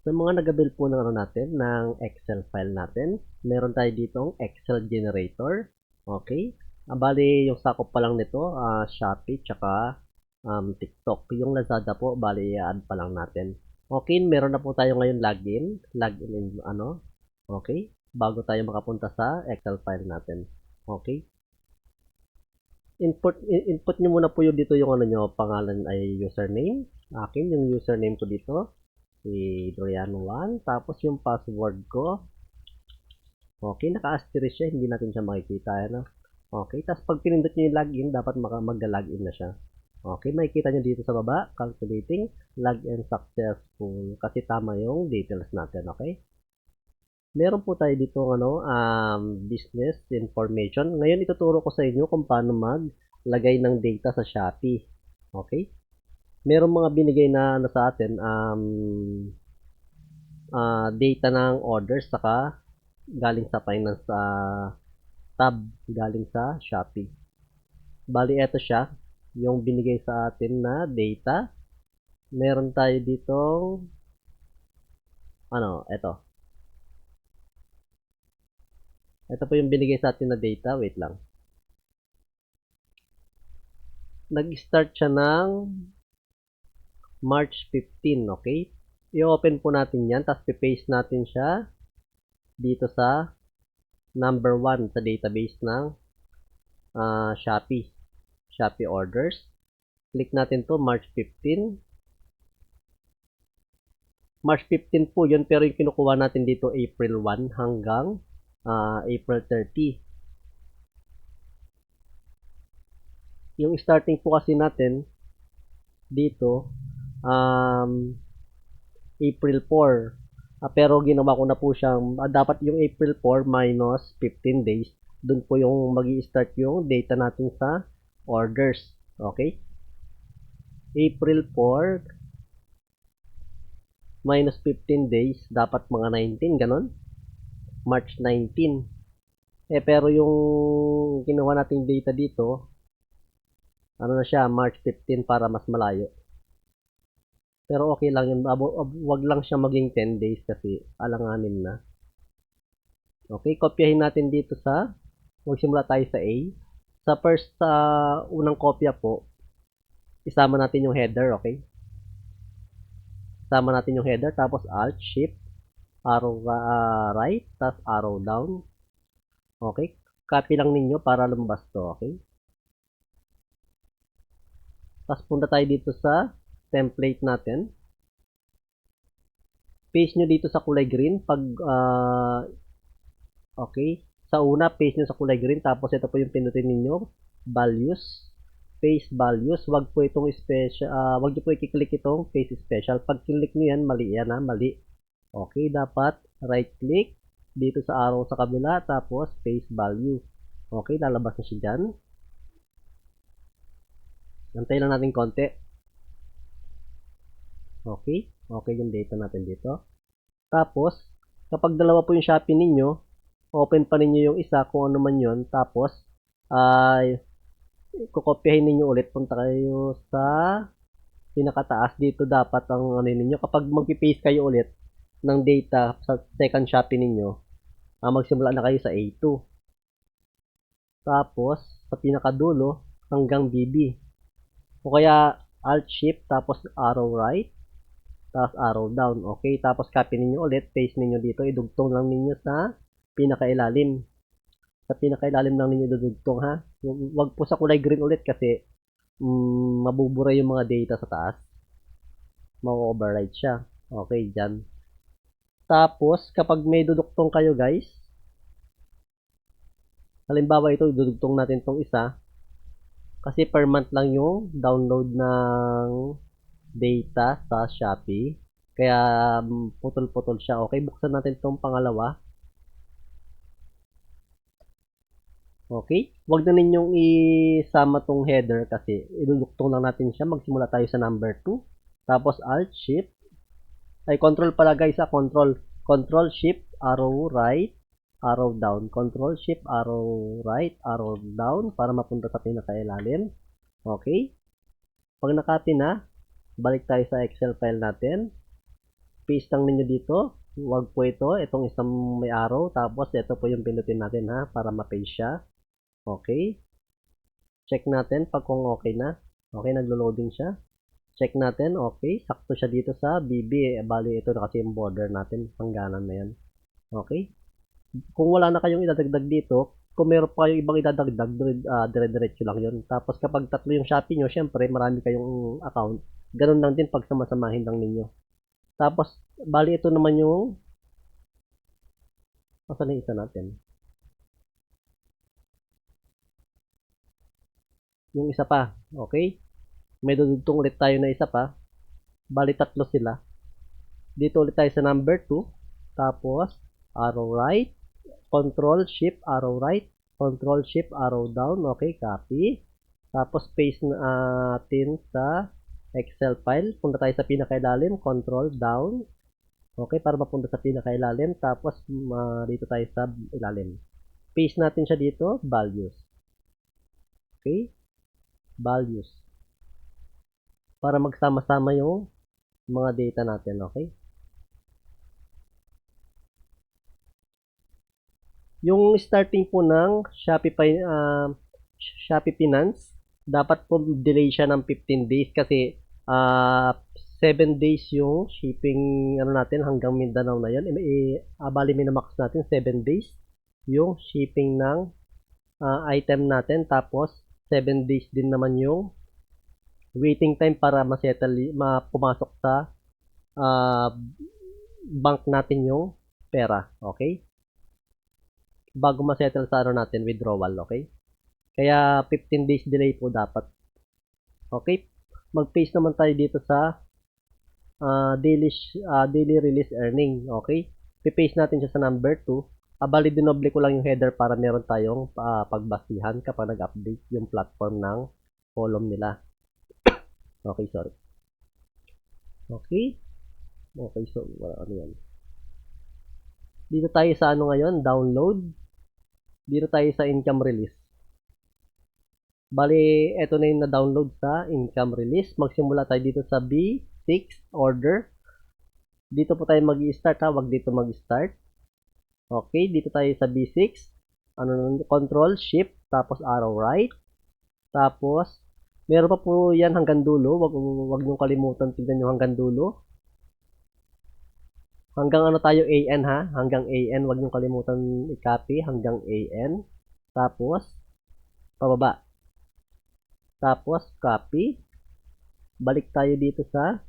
Sa mga nag-build po ng ano natin, ng Excel file natin, meron tayo ditong Excel generator. Okay? Bali, yung sakop pa lang nito, Shopee, tsaka TikTok. Yung Lazada po, bali, i-add pa lang natin. Okay, meron na po tayo ngayon login in ano, okay? Bago tayo makapunta sa Excel file natin. Okay? Input nyo muna po yung dito yung ano nyo, pangalan ay username. Akin, yung username ko dito, si Dorian1. Tapos yung password ko, okay, naka-asterisk siya, hindi natin siya makikita. Ano? Okay, tapos pag pinindot nyo yung login, dapat mag-login na siya. Okay, makikita nyo dito sa baba, calculating, login successful, kasi tama yung details natin, okay? Meron po tayo dito business information. Ngayon ituturo ko sa inyo kung paano maglagay ng data sa Shopee. Okay? Meron mga binigay na ano sa atin, data ng orders saka galing sa finance tab galing sa Shopee. Bali eto siya, yung binigay sa atin na data. Meron tayo ditong eto. Ito po yung binigay sa atin na data. Wait lang. Nag-start siya ng March 15, okay? I-open po natin yan, tapos i-paste natin siya dito sa number 1 sa database ng Shopee. Shopee orders. Click natin to March 15. March 15 po yun, pero yung kinukuha natin dito April 1 hanggang April 30. Yung starting po kasi natin dito April 4. Pero ginawa ko na po siyang dapat yung April 4 minus 15 days. Doon po yung magi-start yung data natin sa orders. Okay? April 4 minus 15 days, dapat mga 19, ganon. March 19. Pero yung kinuha nating data dito, ano na siya, March 15 para mas malayo. Pero okay lang yun. Wag lang siya maging 10 days kasi alanganin na. Okay, kopyahin natin dito sa, magsimula tayo sa A. Sa first, unang kopya po, isama natin yung header, okay? Isama natin yung header, tapos Alt, Shift, arrow right, tapos arrow down. Okay, copy lang ninyo para lumabas to, okay? Tapos punta tayo dito sa template natin. Paste nyo dito sa kulay green pag okay. Sa una, paste nyo sa kulay green. Tapos ito po yung pinutin ninyo. Values. Paste values. Wag po itong special. Wag nyo po i-click itong paste special. Pag click nyo yan, mali yan ha. Mali. Okay, dapat right click. Dito sa arrow sa kabila. Tapos paste value. Okay, lalabas na siya dyan. Antayin lang natin konti. Okay. Okay yung data natin dito. Tapos, kapag dalawa po yung Shopee ninyo, open pa ninyo yung isa kung ano man yun. Tapos, ay kukopyahin ninyo ulit. Punta kayo sa pinakataas dito dapat ang ano ninyo. Kapag mag-paste kayo ulit ng data sa second Shopee ninyo, magsimula na kayo sa A2. Tapos, sa pinakadulo hanggang BB. O kaya Alt Shift tapos arrow right. Tapos arrow down. Okay, tapos copy ninyo ulit, paste ninyo dito, idugtong lang ninyo sa pinakailalim. Sa pinakailalim lang ninyo idudugtong ha. Wag po sa kulay green ulit kasi mabubura yung mga data sa taas. Ma-override siya. Okay, dyan. Tapos, kapag may dudugtong kayo guys, halimbawa ito, dudugtong natin tong isa, kasi per month lang yung download ng data sa Shopee. Kaya putol-putol siya. Okay, buksan natin itong pangalawa. Okay, wag na ninyong isama tong header kasi iduduktong lang natin siya. Magsimula tayo sa number 2. Tapos Alt Shift. Ay control pala guys, control. Control Shift arrow right, arrow down. Control Shift arrow right, arrow down para mapunta sa pinakailalim. Okay? Pag nakati na, balik tayo sa Excel file natin. paste lang ninyo dito. Huwag po ito, itong isang may arrow. Tapos ito po yung pinutin natin ha, para ma-paste siya. Okay. Check natin pag kung okay na. Okay, naglo-loading siya. Check natin, okay. Sakto siya dito sa BB. Bali, ito na kasi yung border natin. Hangganan na yan. Okay. Kung wala na kayong idadagdag dito, kung meron pa kayong ibang idadagdag, dire-diretso lang yun. Tapos kapag tatlo yung Shopee nyo, syempre marami kayong account. Ganun lang din pag samasamahin lang ninyo. Tapos, bali ito naman yung asan na isa natin? Yung isa pa, okay? May dudugtong ulit tayo na isa pa. Bali tatlo sila. Dito ulit tayo sa number 2. Tapos, arrow right. Control Shift arrow right. Control Shift arrow down. Okay, copy. Tapos, paste natin sa Excel file. Punta tayo sa pinakailalim. Control down. Okay, para mapunta sa pinakailalim. Tapos, dito tayo sa ilalim. Paste natin siya dito. Values. Okay. Values. Para magsama-sama yung mga data natin. Okay. Yung starting po ng Shopee Finance, dapat po delay siya ng 15 days kasi 7 days yung shipping natin hanggang Mindanao na yan. Bali minamax natin 7 days yung shipping ng item natin, tapos 7 days din naman yung waiting time para pumasok sa bank natin yung pera. Okay? Bago ma-settle sa natin, withdrawal. Okay? Kaya 15 days delay po dapat. Okay? Mag-paste naman tayo dito sa daily release earning. Okay? Pipaste natin siya sa number 2. Bali, dinoble ko lang yung header para meron tayong pagbasihan kapag nag-update yung platform ng column nila. Okay, sorry. Okay. Okay, so, ano yan? Dito tayo sa ngayon, download. Dito tayo sa income release. Bali, eto na yung na-download sa income release. Magsimula tayo dito sa B6 order. Dito po tayo mag-i-start ha, wag dito mag-start. Okay, dito tayo sa B6. Control, Shift, tapos arrow right. Tapos, meron pa po yan hanggang dulo. Wag nyo kalimutan, tignan nyo hanggang dulo. Hanggang tayo AN ha, hanggang AN, wag nyo kalimutan i-copy hanggang AN. Tapos, pababa. Tapos, copy. Balik tayo dito sa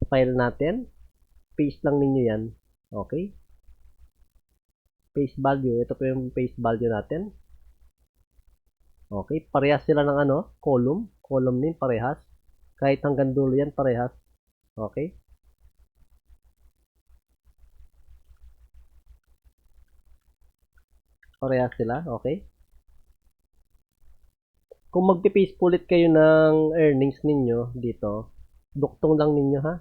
file natin. Paste lang ninyo yan. Okay. Paste value. Ito po yung paste value natin. Okay. Parehas sila ng column. Column name, parehas. Kahit hanggang dulo yan, parehas. Okay. Parehas sila. Okay. Kung magpipaste ulit kayo ng earnings ninyo dito, duktong lang ninyo ha.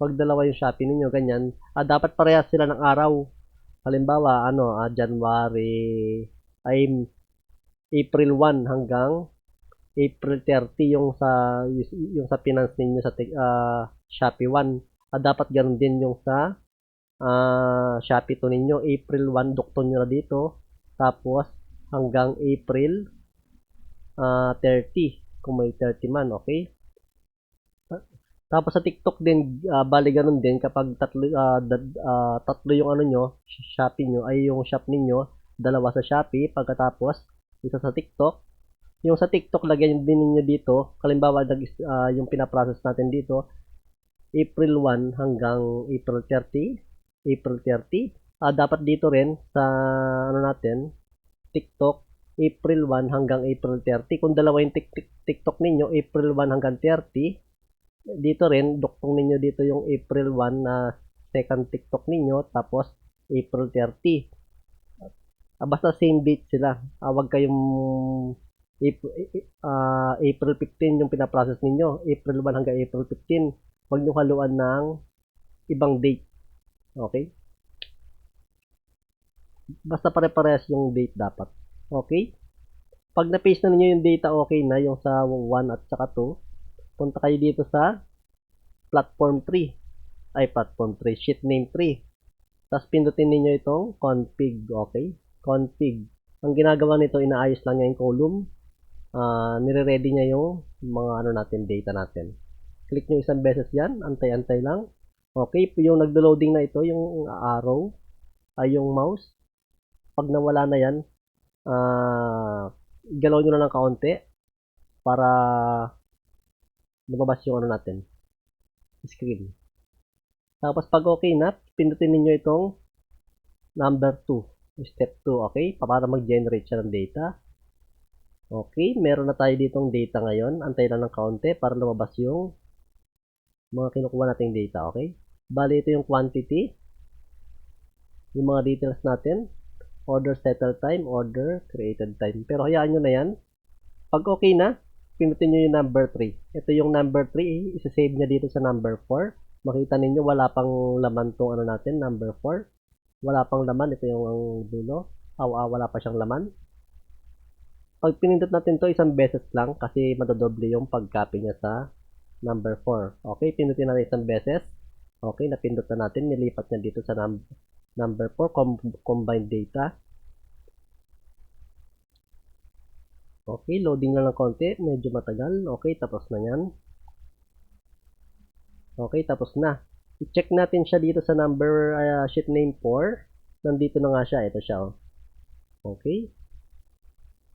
Pag dalawa yung Shopee ninyo, ganyan, dapat parehas sila ng araw. Halimbawa, January, April 1 hanggang April 30 yung sa finance ninyo sa Shopee 1. Dapat ganoon din yung sa Shopee 2 ninyo. April 1, duktong nyo na dito. Tapos, hanggang April 30. Kung may 30 man, okay? Tapos sa TikTok din, bali ganun din kapag tatlo yung nyo, Shopee nyo, ay yung shop ninyo, dalawa sa Shopee, pagkatapos isa sa TikTok. Yung sa TikTok, lagyan din ninyo dito, kalimbawa yung pinaprocess natin dito, April 1 hanggang April 30, April 30. Dapat dito rin sa natin, TikTok, April 1 hanggang April 30. Kung dalawa yung TikTok ninyo, April 1 hanggang 30, dito rin, duktong ninyo dito yung April 1 na second TikTok ninyo, tapos April 30. Basta same date sila. Wag kayong April 15 yung pinaprocess ninyo. April 1 hanggang April 15. Wag nyo haluan ng ibang date. Okay? Basta pare-parehas yung date dapat. Okay? Pag na-paste na ninyo yung data, okay na, yung sa 1 at saka 2. Punta kayo dito sa platform 3. Ay, platform 3. Sheet name 3. Tapos pindutin ninyo itong config. Okay? Config. Ang ginagawa nito, inaayos lang niya yung column. Nire-ready niya yung mga natin, data natin. Click nyo isang beses yan. Antay-antay lang. Okay? Yung nagdo-loading na ito, yung arrow, ay yung mouse. Pag nawala na yan, galaw nyo na ng kaunti para lumabas yung natin, screen. Tapos pag okay na, pindutin niyo itong number 2, step 2, okay? Para mag-generate siya ng data. Okay, meron na tayo ditong data ngayon. Antay lang ng kaunti para lumabas yung mga kinukuha nating data, okay? Bali, ito yung quantity, yung mga details natin, order settle time, order created time. Pero hayaan nyo na yan. Pag okay na, pinutin nyo yung number 3. Ito yung number 3, isa-save niya dito sa number 4. Makita ninyo, wala pang laman tong natin, number 4. Wala pang laman, ito yung dulo. Wala pa siyang laman. Pag pinindot natin to isang beses lang, kasi madodoble yung pag-copy niya sa number 4. Okay, pindutin natin isang beses. Okay, napindot na natin, nilipat niya dito sa number 4, combined data. Okay, loading lang ng konti, medyo matagal. Okay, tapos na yan. Okay, tapos na. I-check natin siya dito sa number sheet name 4. Nandito na nga siya, ito siya. Oh. Okay.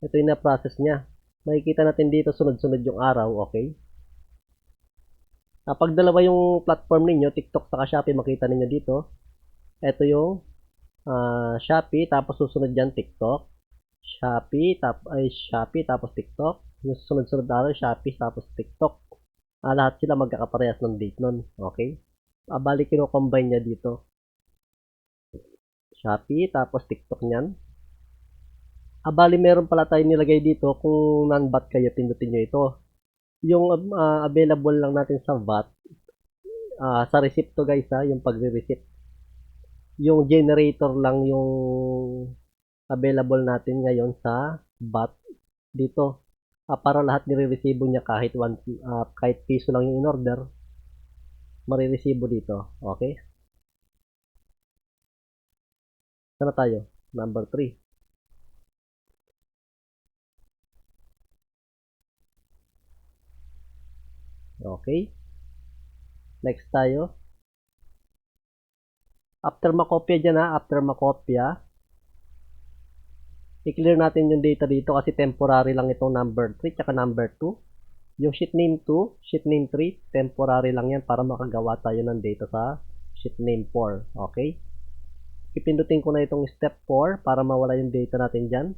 Ito yung na-process niya. Makikita natin dito sunod-sunod yung araw, okay? Pag dalawa yung platform ninyo, TikTok saka Shopee, makita ninyo dito. Ito yung Shopee, tapos susunod dyan TikTok. Shopee, tapos TikTok. Yung sunod-sunod na araw, Shopee, tapos TikTok. Lahat sila magkakaparehas ng date nun, okay? Bali, kino-combine niya dito. Shopee, tapos TikTok niyan. Bali, meron pala tayo nilagay dito. Kung non-bot kayo, pindutin nyo ito. Yung available lang natin sa VAT, sa receipt to guys, yung pagre-receipt. Yung generator lang yung available natin ngayon sa VAT dito. Para lahat nire-resibo niya kahit kahit piso lang yung in-order, mariresibo dito. Okay? Sana tayo? Number 3. Okay. Next tayo. After makopya dyan after makopya, i-clear natin yung data dito kasi temporary lang itong number 3 tsaka number 2. Yung sheet name 2, sheet name 3, temporary lang yan para makagawa tayo ng data sa sheet name 4. Okay? Ipindutin ko na itong step 4 para mawala yung data natin dyan.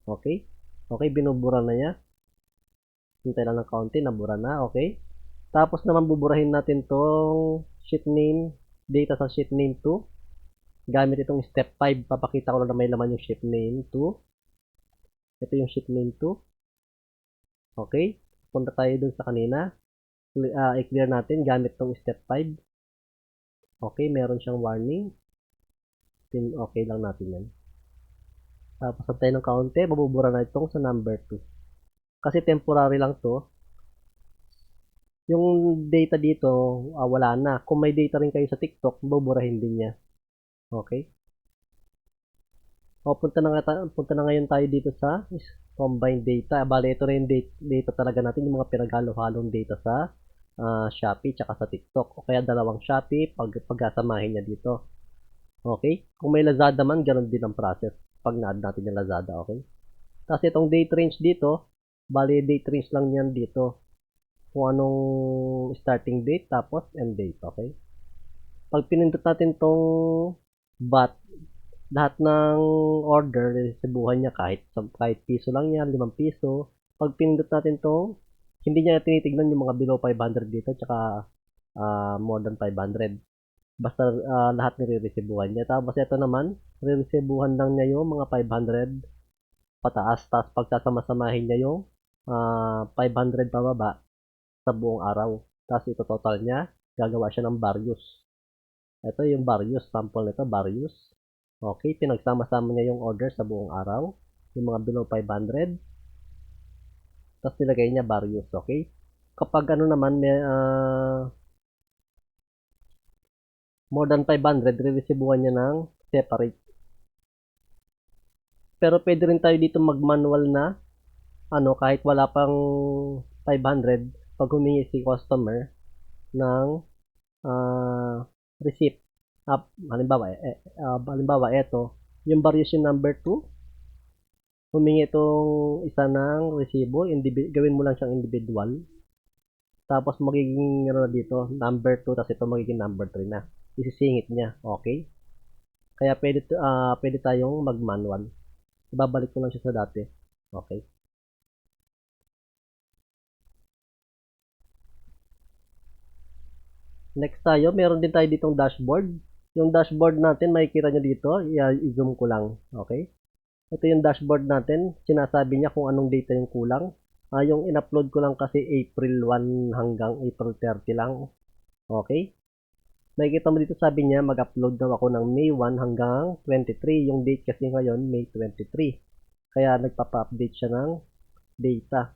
Okay? Okay, binubura na niya. Hintay lang ng kaunti, nabura na. Okay? Tapos naman buburahin natin tong sheet name, data sa sheet name 2. Gamit itong step 5, papakita ko na may laman yung sheet name 2. Ito yung sheet name 2. Okay? Punta tayo dun sa kanina. I-clear natin gamit itong step 5. Okay, meron siyang warning. Okay lang natin yan. Tapos tayo ng kaunti, babubura na itong sa number 2. Kasi temporary lang to. Yung data dito, wala na. Kung may data rin kayo sa TikTok, baburahin din niya. Okay? Punta na ngayon tayo dito sa combined data. Bale, ito na yung data talaga natin, yung mga pinaghalo-halong data sa Shopee tsaka sa TikTok. O kaya dalawang Shopee, pagkasamahin niya dito. Okay? Kung may Lazada man, ganun din ang process pag na-add natin yung Lazada. Okay? Tapos itong date range dito, bale, date range lang yan dito. Kung anong starting date, tapos end date. Okay? Pag pinindot natin tong VAT, lahat ng order, resibuhan niya kahit piso lang yan, 5 piso. Pag pinindot natin to, hindi niya tinitignan yung mga below 500 dito, tsaka more than 500. Basta lahat nire-resibuhan niya. Tapos ito naman, nire-resibuhan lang niya yung mga 500 pataas. Tapos pagkasama-samahin niya yung 500 pababa sa buong araw. Tapos ito total niya, gagawa siya ng various. Ito yung various, sample nito, various. Okay, pinagsama-sama niya yung order sa buong araw. Yung mga below 500. Tapos nilagay niya various, okay? Kapag naman, may, more than 500, re-receivean niya ng separate. Pero pwede rin tayo dito mag-manual na kahit wala pang 500 pag humingi si customer ng receipt. Halimbawa, ito, yung variation number 2, humingi itong isa ng resibo, gawin mo lang siyang individual. Tapos magiging dito, number 2, tapos ito magiging number 3 na. Isisingit niya, okay? Kaya pwede tayong mag-manual. Ibabalik ko lang siya sa dati. Okay. Next tayo, meron din tayo ditong dashboard. Yung dashboard natin, makikita nyo dito, i-zoom ko lang. Okay? Ito yung dashboard natin. Sinasabi niya kung anong data yung kulang. Yung in-upload ko lang kasi April 1 hanggang April 30 lang. Okay? Makikita mo dito sabi niya mag-upload daw ako ng May 1 hanggang 23. Yung date kasi ngayon, May 23. Kaya nagpapa-update siya ng data.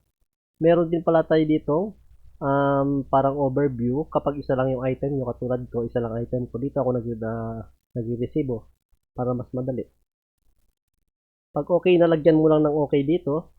Meron din pala tayo dito parang overview kapag isa lang yung item nyo, katulad ko, isa lang item ko. Dito ako nag-resibo para mas madali. Pag okay, nalagyan mo lang ng okay dito,